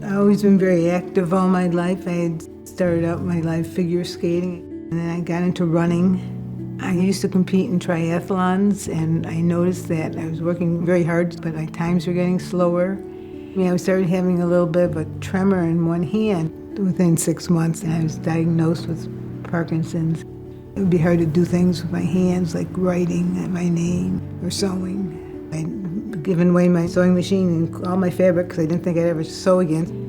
I've always been very active all my life. I had started out my life figure skating, and then I got into running. I used to compete in triathlons, and I noticed that I was working very hard, but my times were getting slower. I started having a little bit of a tremor in one hand within 6 months, and I was diagnosed with Parkinson's. It would be hard to do things with my hands, like writing my name or sewing. I'd given away my sewing machine and all my fabric because I didn't think I'd ever sew again.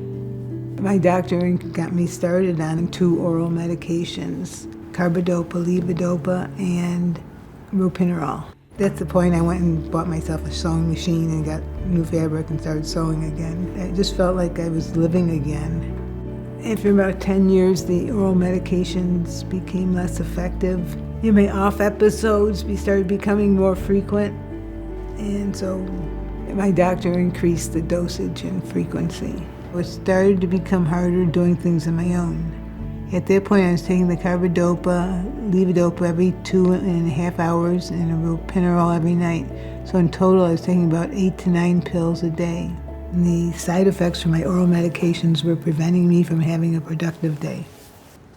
My doctor got me started on 2 oral medications, carbidopa, levodopa, and ropinirole. That's the point I went and bought myself a sewing machine and got new fabric and started sewing again. I just felt like I was living again. After about 10 years, the oral medications became less effective. My off episodes started becoming more frequent, and so my doctor increased the dosage and frequency. It started to become harder doing things on my own. At that point, I was taking the carbidopa, levodopa every 2.5 hours, and a ropinirole every night. So in total, I was taking about 8 to 9 pills a day. And the side effects from my oral medications were preventing me from having a productive day.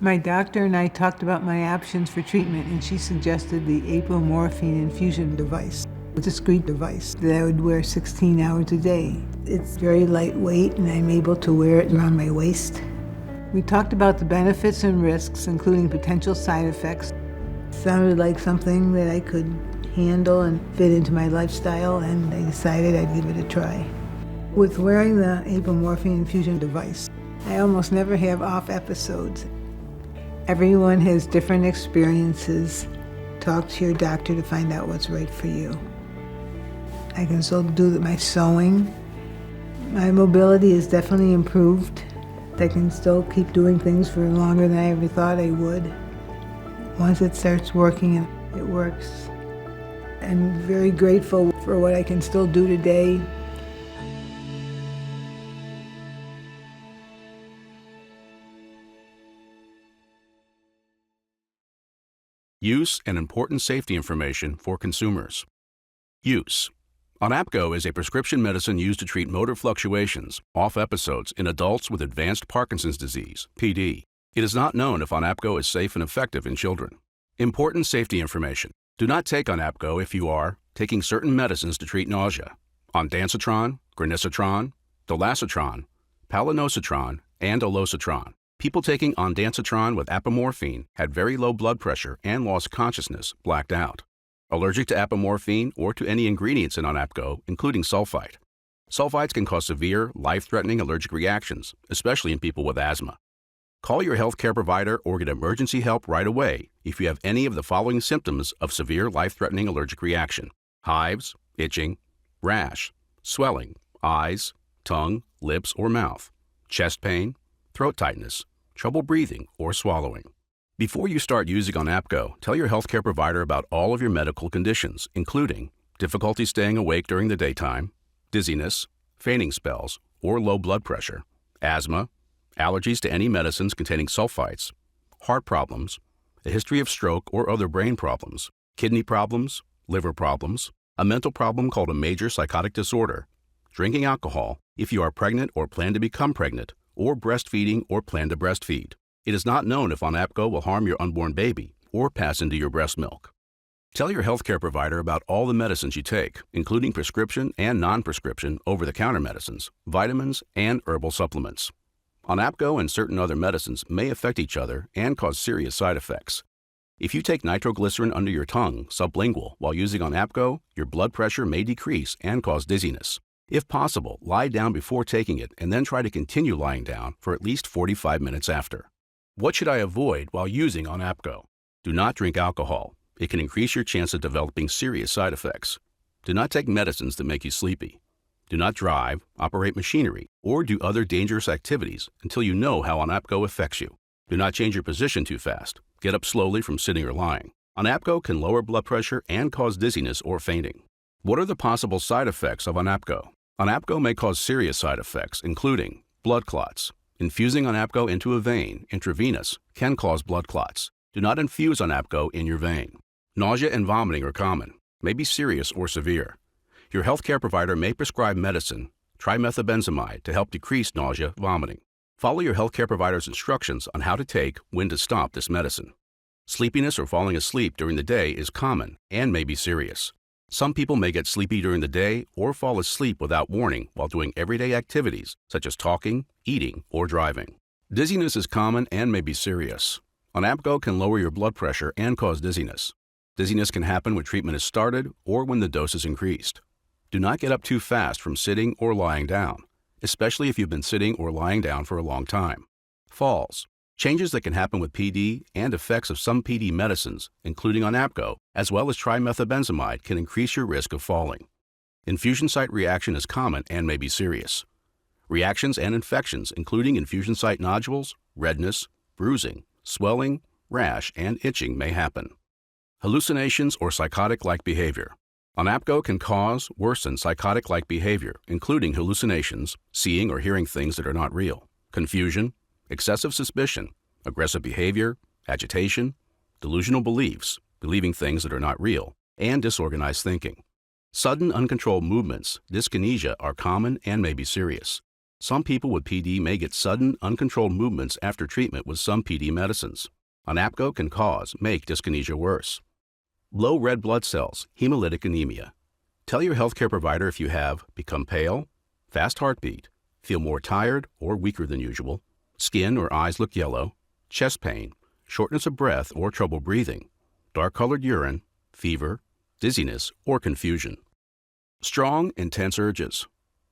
My doctor and I talked about my options for treatment, and she suggested the apomorphine infusion device, a discrete device that I would wear 16 hours a day. It's very lightweight, and I'm able to wear it around my waist. We talked about the benefits and risks, including potential side effects. It sounded like something that I could handle and fit into my lifestyle, and I decided I'd give it a try. With wearing the apomorphine infusion device, I almost never have off episodes. Everyone has different experiences. Talk to your doctor to find out what's right for you. I can still do my sewing. My mobility is definitely improved. I can still keep doing things for longer than I ever thought I would. Once it starts working, it works. I'm very grateful for what I can still do today. Use and important safety information for consumers. Use. Onapgo is a prescription medicine used to treat motor fluctuations, off episodes in adults with advanced Parkinson's disease, PD. It is not known if Onapgo is safe and effective in children. Important safety information. Do not take Onapgo if you are taking certain medicines to treat nausea. Ondansetron, granisetron, dolasetron, palonositron, and olocitron. People taking ondansetron with apomorphine had very low blood pressure and lost consciousness, blacked out. Allergic to apomorphine or to any ingredients in Onapgo, including sulfite. Sulfites can cause severe, life-threatening allergic reactions, especially in people with asthma. Call your healthcare provider or get emergency help right away if you have any of the following symptoms of severe, life-threatening allergic reaction: hives, itching, rash, swelling, eyes, tongue, lips, or mouth, chest pain, throat tightness, trouble breathing or swallowing. Before you start using Onapgo, tell your healthcare provider about all of your medical conditions, including difficulty staying awake during the daytime, dizziness, fainting spells, or low blood pressure, asthma, allergies to any medicines containing sulfites, heart problems, a history of stroke or other brain problems, kidney problems, liver problems, a mental problem called a major psychotic disorder, drinking alcohol, if you are pregnant or plan to become pregnant, or breastfeeding or plan to breastfeed. It is not known if Onapgo will harm your unborn baby or pass into your breast milk. Tell your healthcare provider about all the medicines you take, including prescription and non-prescription over-the-counter medicines, vitamins, and herbal supplements. Onapgo and certain other medicines may affect each other and cause serious side effects. If you take nitroglycerin under your tongue, sublingual, while using Onapgo, your blood pressure may decrease and cause dizziness. If possible, lie down before taking it and then try to continue lying down for at least 45 minutes after. What should I avoid while using Onapgo? Do not drink alcohol. It can increase your chance of developing serious side effects. Do not take medicines that make you sleepy. Do not drive, operate machinery, or do other dangerous activities until you know how Onapgo affects you. Do not change your position too fast. Get up slowly from sitting or lying. Onapgo can lower blood pressure and cause dizziness or fainting. What are the possible side effects of Onapgo? Onapgo may cause serious side effects, including blood clots. Infusing Onapgo into a vein, intravenous, can cause blood clots. Do not infuse Onapgo in your vein. Nausea and vomiting are common, may be serious or severe. Your healthcare provider may prescribe medicine trimethylbenzamide to help decrease nausea, vomiting. Follow your healthcare provider's instructions on how to take, when to stop this medicine. Sleepiness or falling asleep during the day is common and may be serious. Some people may get sleepy during the day or fall asleep without warning while doing everyday activities such as talking, eating, or driving. Dizziness is common and may be serious. ONAPGO can lower your blood pressure and cause dizziness. Dizziness can happen when treatment is started or when the dose is increased. Do not get up too fast from sitting or lying down, especially if you've been sitting or lying down for a long time. Falls. Changes that can happen with PD and effects of some PD medicines, including ONAPGO, as well as trimethylbenzamide, can increase your risk of falling. Infusion site reaction is common and may be serious. Reactions and infections, including infusion site nodules, redness, bruising, swelling, rash, and itching may happen. Hallucinations or psychotic-like behavior. ONAPGO can cause, worsen psychotic-like behavior, including hallucinations, seeing or hearing things that are not real, confusion, excessive suspicion, aggressive behavior, agitation, delusional beliefs, believing things that are not real, and disorganized thinking. Sudden uncontrolled movements, dyskinesia, are common and may be serious. Some people with PD may get sudden uncontrolled movements after treatment with some PD medicines. ONAPGO can make dyskinesia worse. Low red blood cells, hemolytic anemia. Tell your healthcare provider if you have become pale, fast heartbeat, feel more tired or weaker than usual, skin or eyes look yellow, chest pain, shortness of breath or trouble breathing, dark-colored urine, fever, dizziness, or confusion. Strong, intense urges.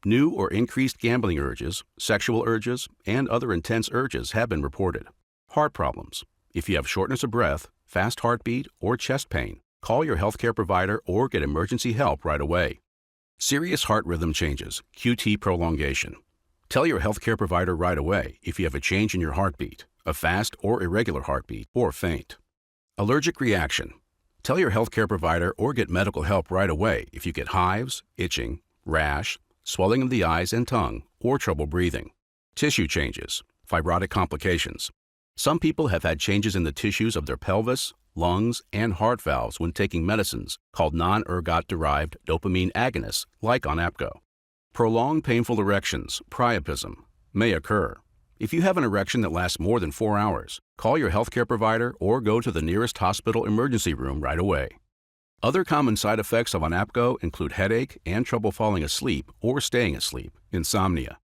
New or increased gambling urges, sexual urges, and other intense urges have been reported. Heart problems. If you have shortness of breath, fast heartbeat, or chest pain, call your healthcare provider or get emergency help right away. Serious heart rhythm changes, QT prolongation. Tell your healthcare provider right away if you have a change in your heartbeat, a fast or irregular heartbeat, or faint. Allergic reaction. Tell your healthcare provider or get medical help right away if you get hives, itching, rash, swelling of the eyes and tongue, or trouble breathing. Tissue changes, fibrotic complications. Some people have had changes in the tissues of their pelvis, lungs, and heart valves when taking medicines called non-ergot-derived dopamine agonists like ONAPGO. Prolonged painful erections, priapism, may occur. If you have an erection that lasts more than 4 hours, call your healthcare provider or go to the nearest hospital emergency room right away. Other common side effects of ONAPGO include headache and trouble falling asleep or staying asleep, insomnia.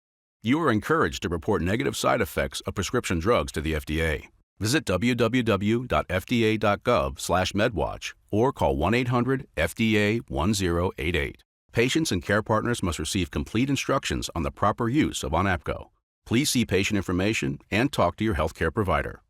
You are encouraged to report negative side effects of prescription drugs to the FDA. Visit www.fda.gov/medwatch or call 1-800-FDA-1088. Patients and care partners must receive complete instructions on the proper use of ONAPGO. Please see patient information and talk to your healthcare provider.